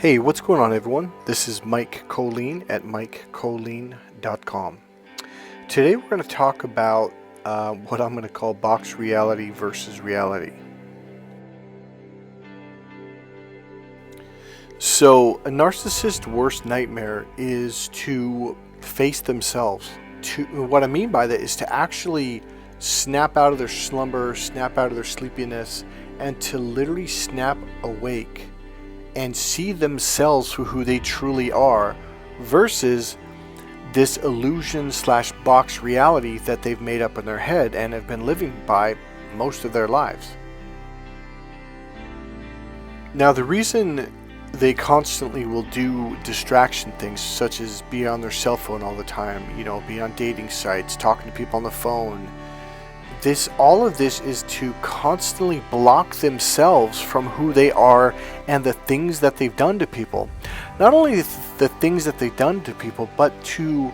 Hey, what's going on, everyone? This is Mike Colleen at MikeColleen.com. Today we're going to talk about what I'm going to call box reality versus reality. So, a narcissist's worst nightmare is to face themselves. What I mean by that is to actually snap out of their slumber, snap out of their sleepiness, and to literally snap awake and see themselves for who they truly are versus this illusion / box reality that they've made up in their head and have been living by most of their lives. Now, the reason they constantly will do distraction things such as be on their cell phone all the time, be on dating sites, talking to people on the phone, all of this is to constantly block themselves from who they are and the things that they've done to people. Not only the things that they've done to people, but to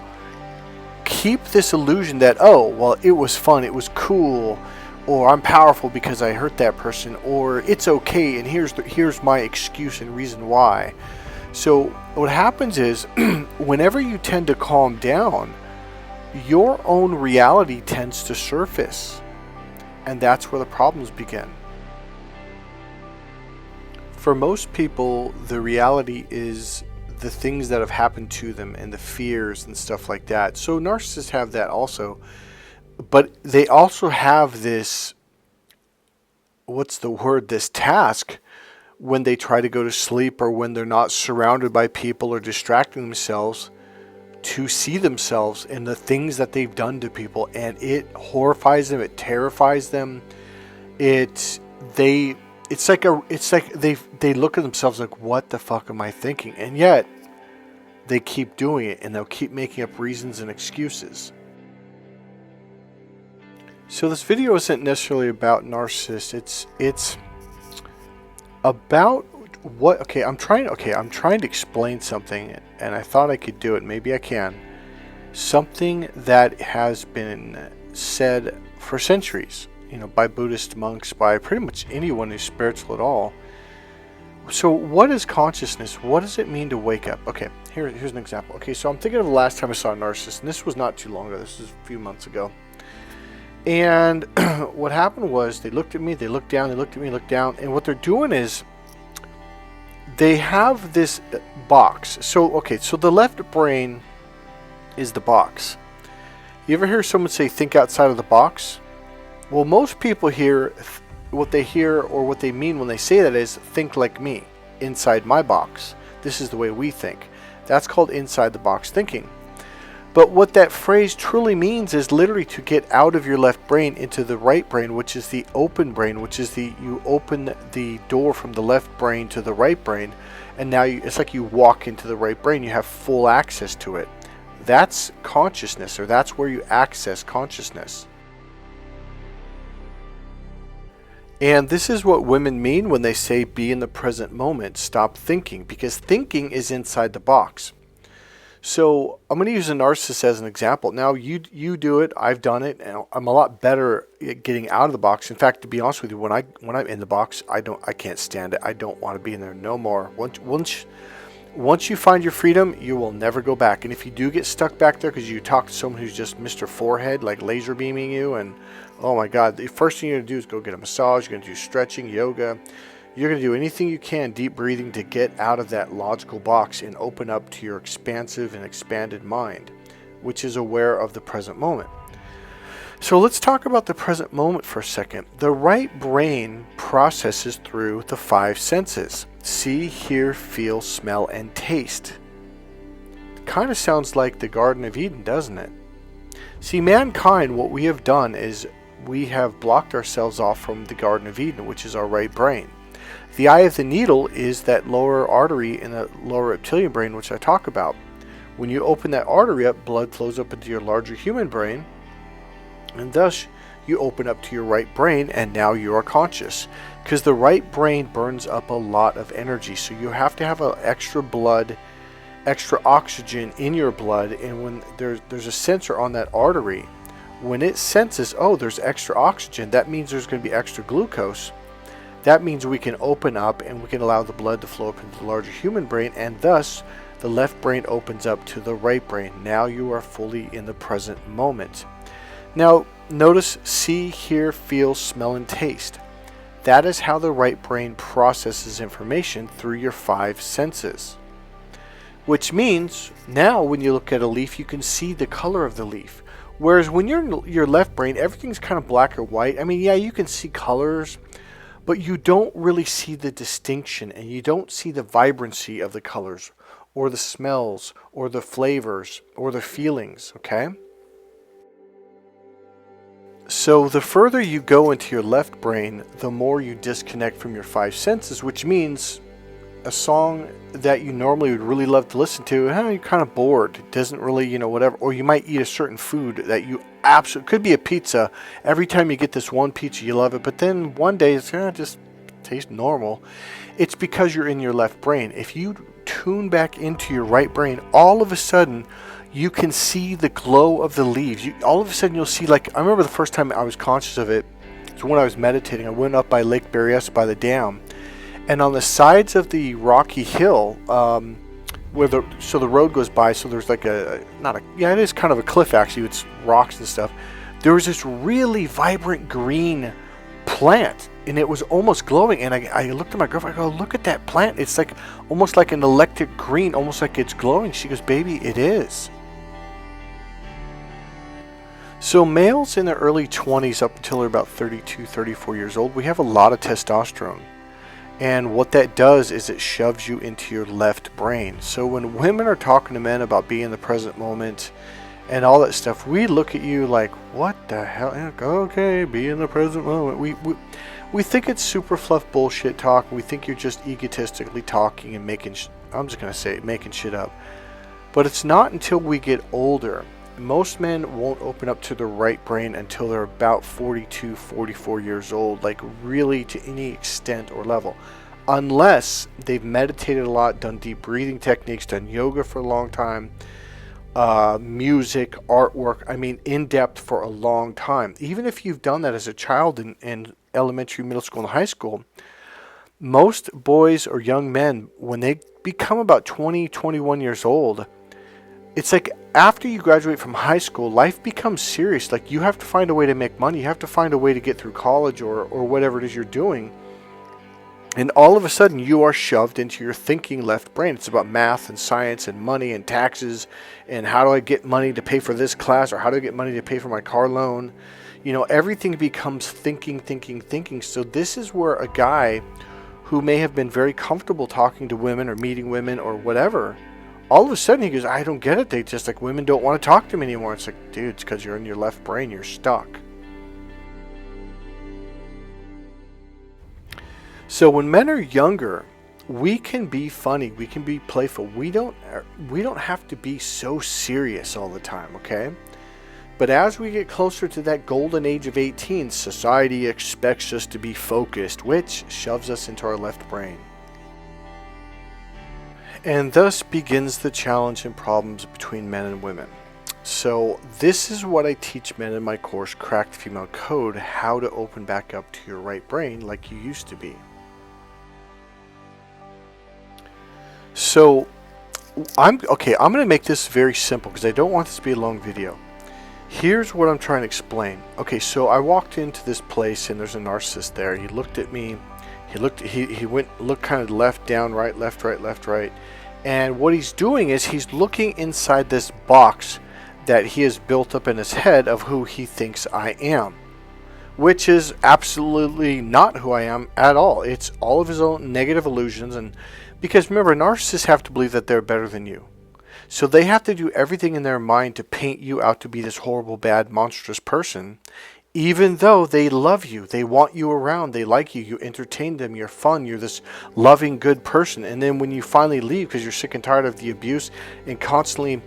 keep this illusion that, oh, well, it was fun, it was cool, or I'm powerful because I hurt that person, or it's okay, and here's my excuse and reason why. So what happens is, whenever you tend to calm down, your own reality tends to surface, and that's where the problems begin. For most people, the reality is the things that have happened to them and the fears and stuff like that. So narcissists have that also, but they also have this, this task when they try to go to sleep or when they're not surrounded by people or distracting themselves, to see themselves in the things that they've done to people, and it horrifies them, it terrifies them. They look at themselves like, what the fuck am I thinking? And yet they keep doing it, and they'll keep making up reasons and excuses. So this video isn't necessarily about narcissists. It's about I'm trying to explain something, and I thought I could do it. Maybe I can. Something that has been said for centuries, by Buddhist monks, by pretty much anyone who's spiritual at all. So what is consciousness? What does it mean to wake up? Okay, here's an example. Okay, so I'm thinking of the last time I saw a narcissist, and this was not too long ago. This was a few months ago. And what happened was, they looked at me, they looked down, they looked at me, looked down, and what they're doing is, they have this box. So the left brain is the box. You ever hear someone say, think outside of the box? Well, most people what they hear or what they mean when they say that is, think like me, inside my box. This is the way we think. That's called inside the box thinking. But what that phrase truly means is literally to get out of your left brain into the right brain, which is the open brain, which is you open the door from the left brain to the right brain, and now it's like you walk into the right brain. You have full access to it. That's consciousness, or that's where you access consciousness. And this is what women mean when they say be in the present moment, stop thinking, because thinking is inside the box. So I'm going to use a narcissist as an example. Now you do it, I've done it, and I'm a lot better at getting out of the box. In fact, to be honest with you, when I'm in the box, I can't stand it. I don't want to be in there no more. Once you find your freedom, you will never go back. And if you do get stuck back there because you talk to someone who's just Mr. Forehead, like laser beaming you, and oh my God, the first thing you're going to do is go get a massage. You're going to do stretching, yoga. You're going to do anything you can, deep breathing, to get out of that logical box and open up to your expansive and expanded mind, which is aware of the present moment. So let's talk about the present moment for a second. The right brain processes through the 5 senses: see, hear, feel, smell, and taste. It kind of sounds like the Garden of Eden, doesn't it? See, mankind, what we have done is we have blocked ourselves off from the Garden of Eden, which is our right brain. The eye of the needle is that lower artery in the lower reptilian brain, which I talk about. When you open that artery up, blood flows up into your larger human brain, and thus you open up to your right brain, and now you are conscious. Because the right brain burns up a lot of energy, so you have to have extra blood, extra oxygen in your blood, and when there's a sensor on that artery, when it senses, oh, there's extra oxygen, that means there's going to be extra glucose. That means we can open up and we can allow the blood to flow up into the larger human brain, and thus the left brain opens up to the right brain. Now you are fully in the present moment. Now notice see, hear, feel, smell, and taste. That is how the right brain processes information through your 5 senses. Which means now when you look at a leaf, you can see the color of the leaf. Whereas when you're in your left brain, everything's kind of black or white. I mean, yeah, you can see colors, but you don't really see the distinction, and you don't see the vibrancy of the colors or the smells or the flavors or the feelings, okay? So the further you go into your left brain, the more you disconnect from your 5 senses, which means a song that you normally would really love to listen to, you're kind of bored. It doesn't really, whatever. Or you might eat a certain food that you absolutely, could be a pizza. Every time you get this one pizza, you love it. But then one day it's just tastes normal. It's because you're in your left brain. If you tune back into your right brain, all of a sudden you can see the glow of the leaves. All of a sudden you'll see, like, I remember the first time I was conscious of it, it's when I was meditating. I went up by Lake Berryessa by the dam, and on the sides of the rocky hill, where the road goes by, so there's like it is kind of a cliff actually, it's rocks and stuff. There was this really vibrant green plant, and it was almost glowing, and I looked at my girlfriend, I go, look at that plant, it's like almost like an electric green, almost like it's glowing. She goes, baby, it is. So males in their early 20s up until they're about 32, 34 years old, we have a lot of testosterone. And what that does is it shoves you into your left brain. So when women are talking to men about being in the present moment and all that stuff, we look at you like, what the hell? Okay, be in the present moment. We think it's super fluff bullshit talk. We think you're just egotistically talking and making shit up. But it's not until we get older. Most men won't open up to the right brain until they're about 42, 44 years old, like really to any extent or level. Unless they've meditated a lot, done deep breathing techniques, done yoga for a long time, music, artwork, in depth for a long time. Even if you've done that as a child in elementary, middle school, and high school, most boys or young men, when they become about 20, 21 years old, it's like after you graduate from high school, life becomes serious. Like you have to find a way to make money. You have to find a way to get through college or whatever it is you're doing. And all of a sudden you are shoved into your thinking left brain. It's about math and science and money and taxes and how do I get money to pay for this class, or how do I get money to pay for my car loan? Everything becomes thinking. So this is where a guy who may have been very comfortable talking to women or meeting women or whatever, all of a sudden he goes, I don't get it. They just, like, women don't want to talk to me anymore. It's like, dude, it's because you're in your left brain. You're stuck. So when men are younger, we can be funny. We can be playful. We don't have to be so serious all the time, okay? But as we get closer to that golden age of 18, society expects us to be focused, which shoves us into our left brain. And thus begins the challenge and problems between men and women. So this is what I teach men in my course, Crack the Female Code, how to open back up to your right brain like you used to be. So I'm going to make this very simple because I don't want this to be a long video. Here's what I'm trying to explain. Okay, so I walked into this place and there's a narcissist there. He looked at me. He looked kind of left, down, right, left, right, left, right. And what he's doing is he's looking inside this box that he has built up in his head of who he thinks I am, which is absolutely not who I am at all. It's all of his own negative illusions. And because remember, narcissists have to believe that they're better than you. So they have to do everything in their mind to paint you out to be this horrible, bad, monstrous person, even though they love you, they want you around, they like you, you entertain them, you're fun, you're this loving, good person. And then when you finally leave because you're sick and tired of the abuse and constantly,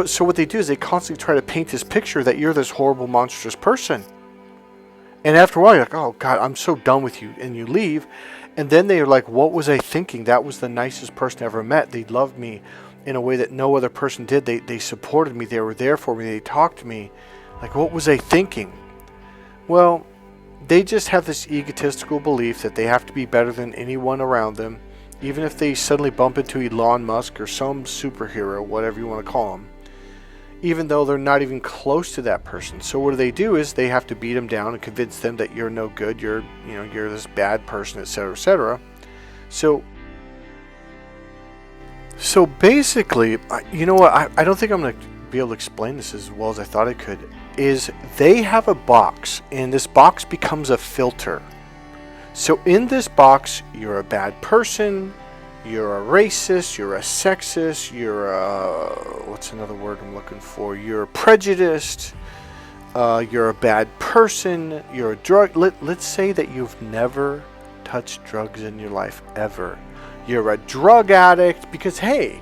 so what they do is they constantly try to paint this picture that you're this horrible, monstrous person. And after a while, you're like, oh God, I'm so done with you. And you leave. And then they're like, what was I thinking? That was the nicest person I ever met. They loved me in a way that no other person did. They supported me. They were there for me. They talked to me. Like, what was I thinking? Well, they just have this egotistical belief that they have to be better than anyone around them, even if they suddenly bump into Elon Musk or some superhero, whatever you want to call them, even though they're not even close to that person. So what do is they have to beat them down and convince them that you're no good, you're this bad person, etc., etc. So basically, you know what, I don't think I'm going to be able to explain this as well as I thought I could, is they have a box, and this box becomes a filter. So in this box, you're a bad person, you're a racist, you're a sexist, you're a, what's another word I'm looking for? You're prejudiced, you're a bad person, you're a drug. Let's say that you've never touched drugs in your life ever. You're a drug addict because, hey,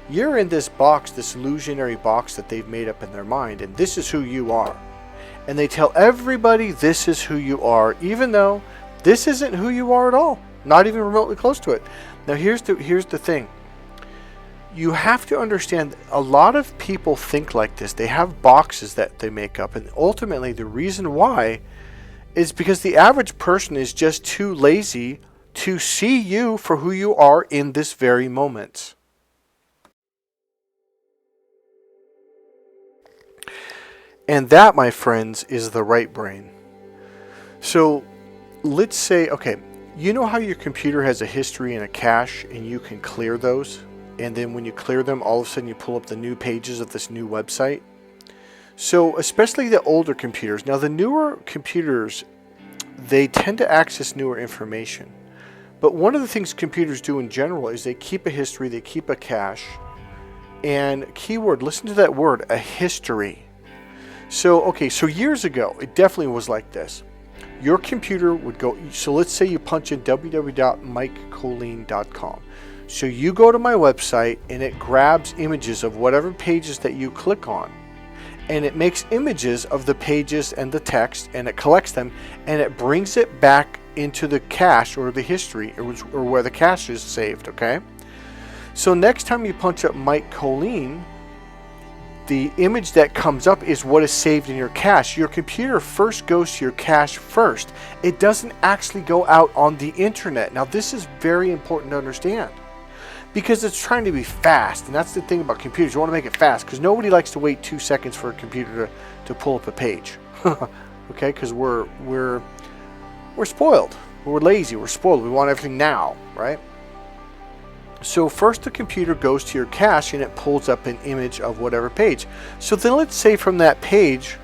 you're in this box, this illusionary box that they've made up in their mind, and this is who you are. And they tell everybody this is who you are, even though this isn't who you are at all, not even remotely close to it. Now here's the thing. You have to understand, a lot of people think like this. They have boxes that they make up, and ultimately the reason why is because the average person is just too lazy to see you for who you are in this very moment. And that, my friends, is the right brain. So let's say, okay, you know how your computer has a history and a cache, and you can clear those? And then when you clear them, all of a sudden you pull up the new pages of this new website? So especially the older computers. Now the newer computers, they tend to access newer information. But one of the things computers do in general is they keep a history, they keep a cache. And keyword, listen to that word, a history. So, okay, so years ago, it definitely was like this. Your computer would go, so let's say you punch in www.mikecolleen.com. So you go to my website and it grabs images of whatever pages that you click on. And it makes images of the pages and the text, and it collects them, and it brings it back into the cache or the history or where the cache is saved, okay? So next time you punch up Mike Colleen, the image that comes up is what is saved in your cache. Your computer first goes to your cache first. It doesn't actually go out on the internet. Now this is very important to understand because it's trying to be fast, and that's the thing about computers. You want to make it fast because nobody likes to wait 2 seconds for a computer to pull up a page. Okay, because we're spoiled. We're lazy. We're spoiled. We want everything now, right? So first the computer goes to your cache and it pulls up an image of whatever page. So then let's say from that page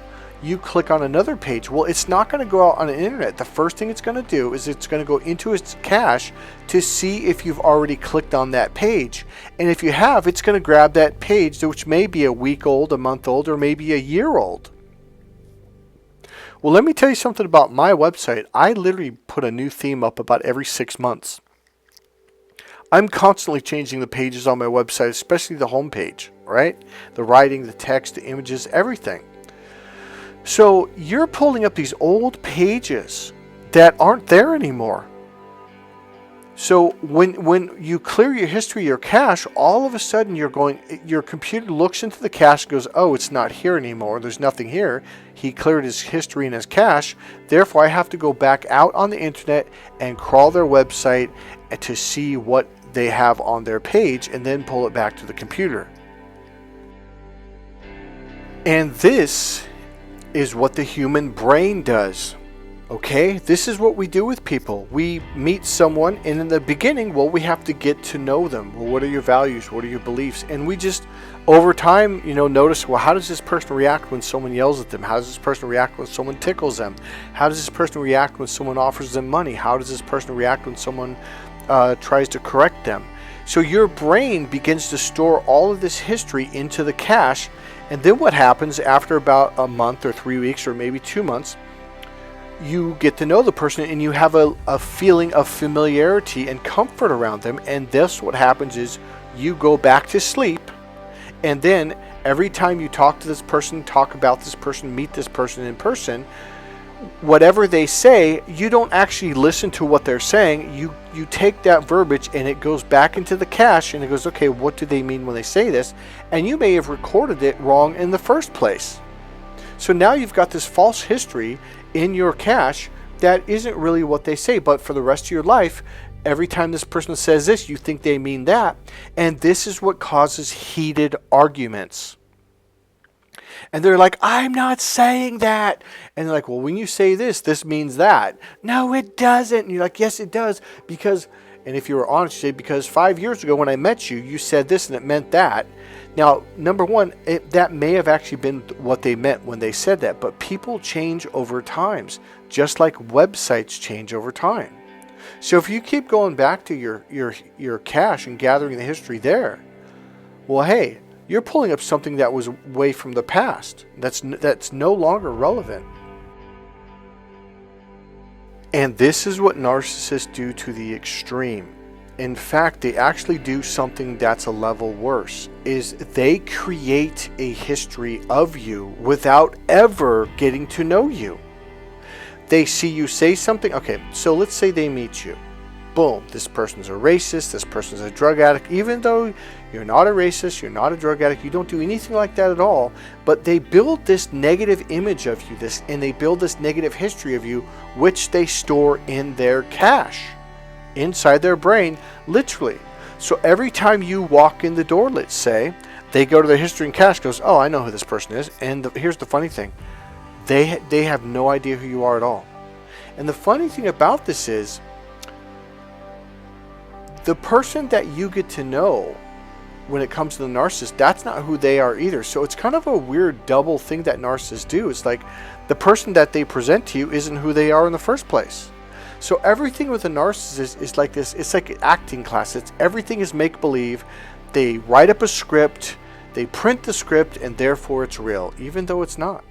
you click on another page. Well, it's not going to go out on the internet. The first thing it's going to do is it's going to go into its cache to see if you've already clicked on that page. And if you have, it's going to grab that page, which may be a week old, a month old, or maybe a year old. Well, let me tell you something about my website. I literally put a new theme up about every 6 months. I'm constantly changing the pages on my website, especially the home page, right? The writing, the text, the images, everything. So you're pulling up these old pages that aren't there anymore. So when you clear your history, your cache, all of a sudden your computer looks into the cache and goes, oh, it's not here anymore. There's nothing here. He cleared his history and his cache. Therefore, I have to go back out on the internet and crawl their website to see what they have on their page and then pull it back to the computer. And this is what the human brain does. Okay, this is what we do with people. We meet someone, and in the beginning, well, we have to get to know them. Well, what are your values? What are your beliefs? And we just, over time, notice, well, how does this person react when someone yells at them? How does this person react when someone tickles them? How does this person react when someone offers them money? How does this person react when someone tries to correct them? So your brain begins to store all of this history into the cache, and then what happens after about a month or 3 weeks or maybe 2 months, you get to know the person and you have a feeling of familiarity and comfort around them. And this, what happens is you go back to sleep, and then every time you talk to this person, talk about this person, meet this person in person, whatever they say, you don't actually listen to what they're saying. You take that verbiage and it goes back into the cache and it goes, okay, what do they mean when they say this? And you may have recorded it wrong in the first place. So now you've got this false history in your cache that isn't really what they say. But for the rest of your life, every time this person says this, you think they mean that. And this is what causes heated arguments. And they're like, I'm not saying that. And they're like, well, when you say this, this means that. No, it doesn't. And you're like, yes, it does. Because, and if you were honest, you say, because 5 years ago when I met you, you said this and it meant that. Now, number one, that may have actually been what they meant when they said that. But people change over times, just like websites change over time. So if you keep going back to your cache and gathering the history there, well, hey, you're pulling up something that was way from the past. That's no longer relevant. And this is what narcissists do to the extreme. In fact, they actually do something that's a level worse, is they create a history of you without ever getting to know you. They see you say something. Okay, so let's say they meet you. Boom, this person's a racist, this person's a drug addict, even though you're not a racist, you're not a drug addict, you don't do anything like that at all, but they build this negative image of you, and they build this negative history of you, which they store in their cache, inside their brain, literally. So every time you walk in the door, let's say, they go to their history and cache, goes, oh, I know who this person is, and here's the funny thing, they have no idea who you are at all. And the funny thing about this is, the person that you get to know when it comes to the narcissist, that's not who they are either. So it's kind of a weird double thing that narcissists do. It's like the person that they present to you isn't who they are in the first place. So everything with a narcissist is like this. It's like an acting class. Everything is make-believe. They write up a script, they print the script, and therefore it's real, even though it's not.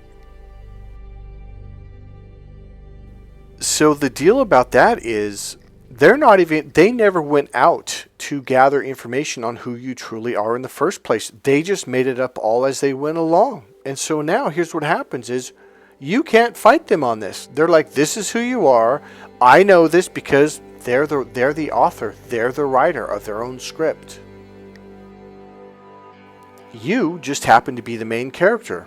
So the deal about that is, they never went out to gather information on who you truly are in the first place. They just made it up all as they went along. And so now here's what happens is, you can't fight them on this. They're like, this is who you are. I know this because they're the author. They're the writer of their own script. You just happen to be the main character.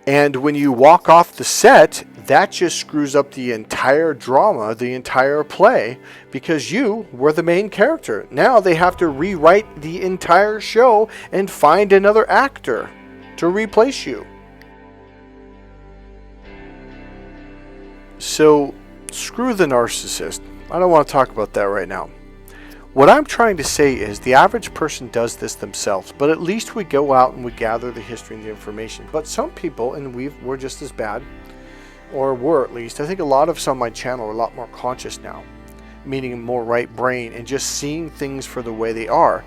And when you walk off the set, that just screws up the entire drama, the entire play, because you were the main character. Now they have to rewrite the entire show and find another actor to replace you. So, screw the narcissist. I don't want to talk about that right now. What I'm trying to say is the average person does this themselves, but at least we go out and we gather the history and the information. But some people, and we're just as bad, or were at least, I think a lot of us on my channel are a lot more conscious now, meaning more right brain and just seeing things for the way they are.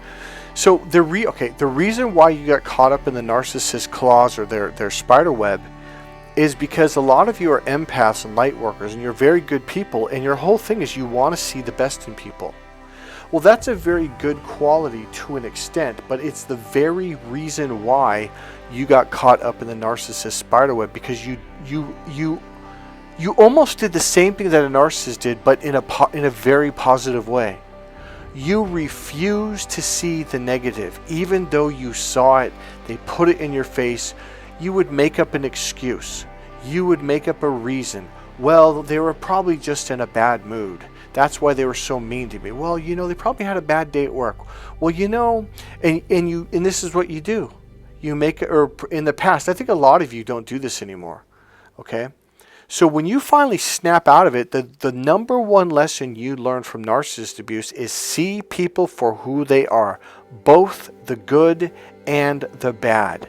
So the reason why you got caught up in the narcissist claws or their spider web is because a lot of you are empaths and light workers, and you're very good people, and your whole thing is you want to see the best in people. Well, that's a very good quality to an extent, but it's the very reason why you got caught up in the narcissist spiderweb, because you almost did the same thing that a narcissist did, but in a very positive way. You refuse to see the negative, even though you saw it. They put it in your face. You would make up an excuse. You would make up a reason. Well, they were probably just in a bad mood. That's why they were so mean to me. Well, they probably had a bad day at work. Well, and this is what you do. You make it, or in the past, I think a lot of you don't do this anymore. Okay? So when you finally snap out of it, the number one lesson you learn from narcissist abuse is see people for who they are, both the good and the bad.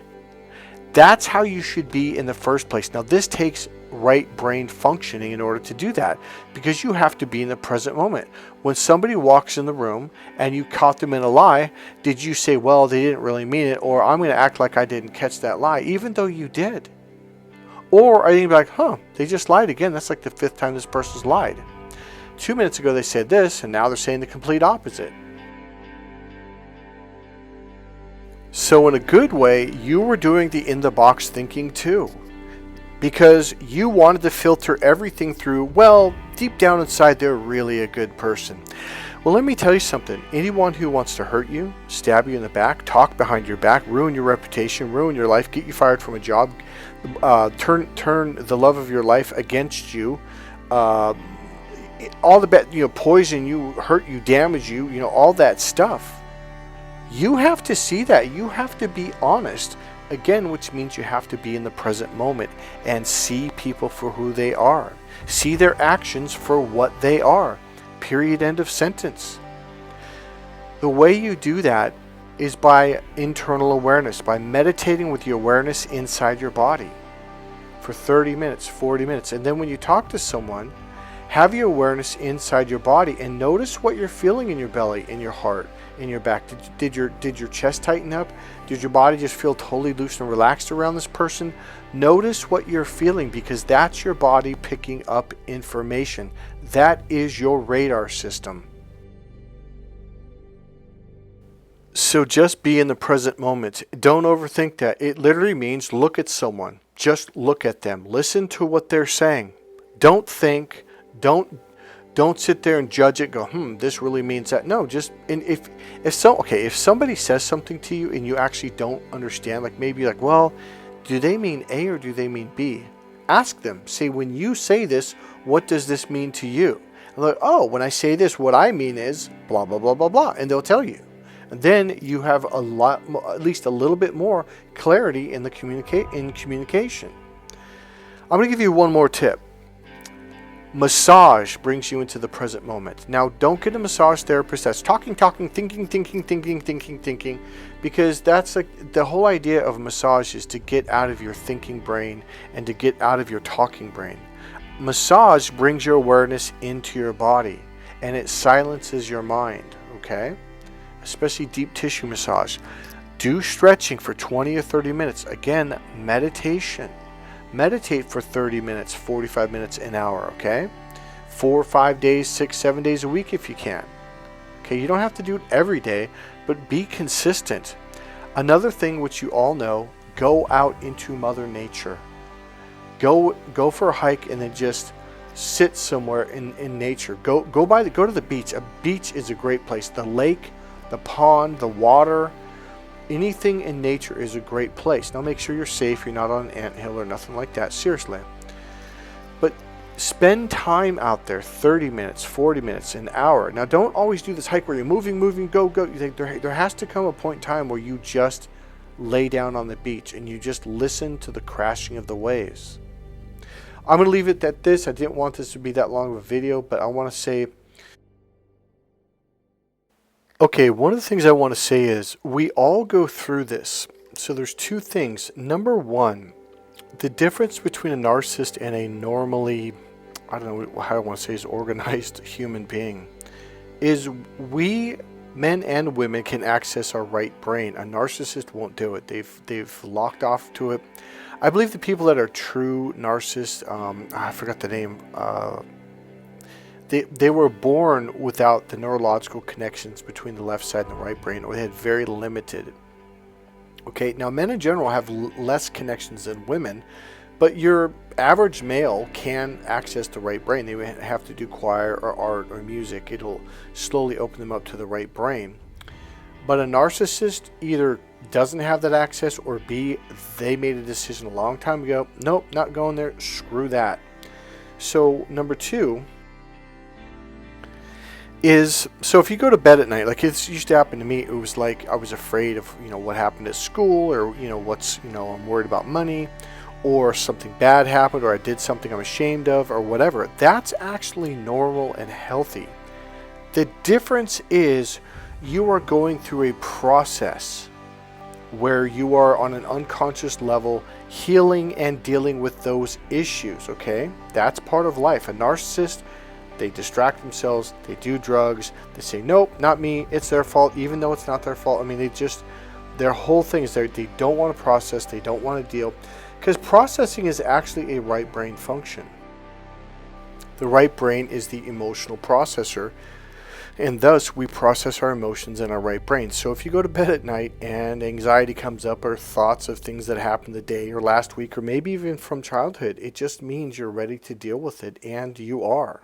That's how you should be in the first place. Now, this takes right brain functioning in order to do that, because you have to be in the present moment. When somebody walks in the room and you caught them in a lie, did you say, well, they didn't really mean it, or I'm going to act like I didn't catch that lie, even though you did? Or are you going to be like, they just lied again. That's like the 5th time this person's lied. 2 minutes ago they said this, and now they're saying the complete opposite. So in a good way, you were doing the in-the-box thinking too, because you wanted to filter everything through, well, deep down inside, they're really a good person. Well, let me tell you something. Anyone who wants to hurt you, stab you in the back, talk behind your back, ruin your reputation, ruin your life, get you fired from a job, turn the love of your life against you, all the bad, poison you, hurt you, damage you, all that stuff. You have to see that. You have to be honest. Again, which means you have to be in the present moment and see people for who they are. See their actions for what they are. Period. End of sentence. The way you do that is by internal awareness, by meditating with your awareness inside your body for 30 minutes, 40 minutes. And then when you talk to someone, have your awareness inside your body and notice what you're feeling in your belly, in your heart, in your back. Did your chest tighten up? Did your body just feel totally loose and relaxed around this person? Notice what you're feeling, because that's your body picking up information. That is your radar system. So just be in the present moment. Don't overthink that. It literally means look at someone. Just look at them. Listen to what they're saying. Don't think. Don't sit there and judge it. Go, this really means that. No, just, and if somebody says something to you and you actually don't understand, like maybe like, well, do they mean A or do they mean B? Ask them. Say, when you say this, what does this mean to you? And like, oh, when I say this, what I mean is blah blah blah blah blah, and they'll tell you. And then you have a lot, at least a little bit more clarity in the communication. I'm going to give you one more tip. Massage brings you into the present moment. Now, don't get a massage therapist that's talking, thinking, because that's like the whole idea of massage is to get out of your thinking brain and to get out of your talking brain. Massage brings your awareness into your body and it silences your mind, okay? Especially deep tissue massage. Do stretching for 20 or 30 minutes. Again, meditation. Meditate for 30 minutes, 45 minutes, an hour, okay? 4 or 5 days, 6, 7 days a week if you can. Okay, you don't have to do it every day, but be consistent. Another thing which you all know, go out into Mother Nature. Go for a hike and then just sit somewhere in nature. Go to the beach. A beach is a great place. The lake, the pond, the water, anything in nature is a great place. Now make sure you're safe, you're not on an anthill or nothing like that, seriously. But spend time out there, 30 minutes, 40 minutes, an hour. Now don't always do this hike where you're moving, go. There has to come a point in time where you just lay down on the beach and you just listen to the crashing of the waves. I'm going to leave it at this. I didn't want this to be that long of a video, but I want to say, okay, one of the things I want to say is we all go through this. So there's two things. Number one, the difference between a narcissist and a normally, I don't know how I want to say is organized human being, is we, men and women, can access our right brain. A narcissist won't do it. They've locked off to it. I believe the people that are true narcissists, I forgot the name, They were born without the neurological connections between the left side and the right brain, or they had very limited. Okay, now men in general have less connections than women, but your average male can access the right brain. They have to do choir or art or music. It'll slowly open them up to the right brain. But a narcissist either doesn't have that access, or B, they made a decision a long time ago. Nope, not going there. Screw that. So number two is, so if you go to bed at night, like it used to happen to me, it was like I was afraid of, what happened at school, or, I'm worried about money, or something bad happened, or I did something I'm ashamed of, or whatever. That's actually normal and healthy. The difference is you are going through a process where you are on an unconscious level healing and dealing with those issues, okay? That's part of life. A narcissist, they distract themselves, they do drugs, they say, nope, not me, it's their fault, even though it's not their fault. I mean, their whole thing is they don't want to process, they don't want to deal, because processing is actually a right brain function. The right brain is the emotional processor, and thus we process our emotions in our right brain. So if you go to bed at night and anxiety comes up, or thoughts of things that happened the day or last week, or maybe even from childhood, it just means you're ready to deal with it, and you are.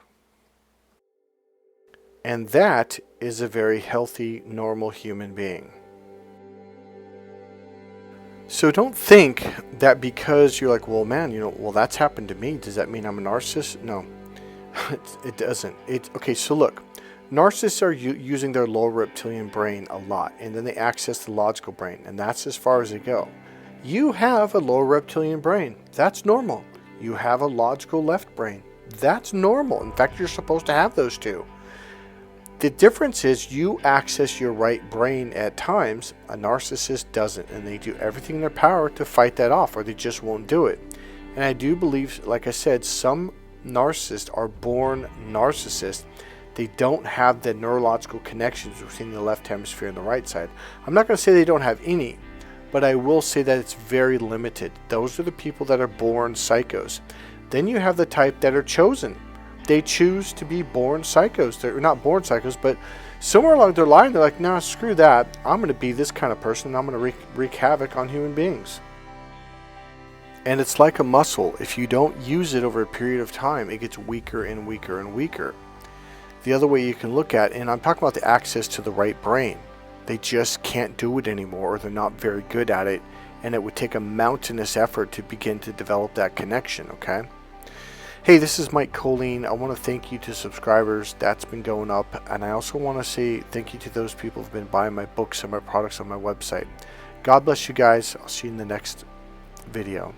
And that is a very healthy, normal human being. So don't think that because you're like, well, man, well, that's happened to me, does that mean I'm a narcissist? No, it doesn't. Okay, so look, narcissists are using their lower reptilian brain a lot, and then they access the logical brain, and that's as far as they go. You have a lower reptilian brain. That's normal. You have a logical left brain. That's normal. In fact, you're supposed to have those two. The difference is you access your right brain at times. A narcissist doesn't, and they do everything in their power to fight that off, or they just won't do it. And I do believe, like I said, some narcissists are born narcissists. They don't have the neurological connections between the left hemisphere and the right side. I'm not going to say they don't have any, but I will say that it's very limited. Those are the people that are born psychos. Then you have the type that are chosen. They choose to be born psychos. They're not born psychos, but somewhere along their line, they're like, nah, screw that. I'm going to be this kind of person, and I'm going to wreak havoc on human beings. And it's like a muscle. If you don't use it over a period of time, it gets weaker and weaker and weaker. The other way you can look at, and I'm talking about the access to the right brain. They just can't do it anymore, or they're not very good at it, and it would take a mountainous effort to begin to develop that connection, okay? Hey, this is Mike Colleen. I want to thank you to subscribers. That's been going up. And I also want to say thank you to those people who've been buying my books and my products on my website. God bless you guys. I'll see you in the next video.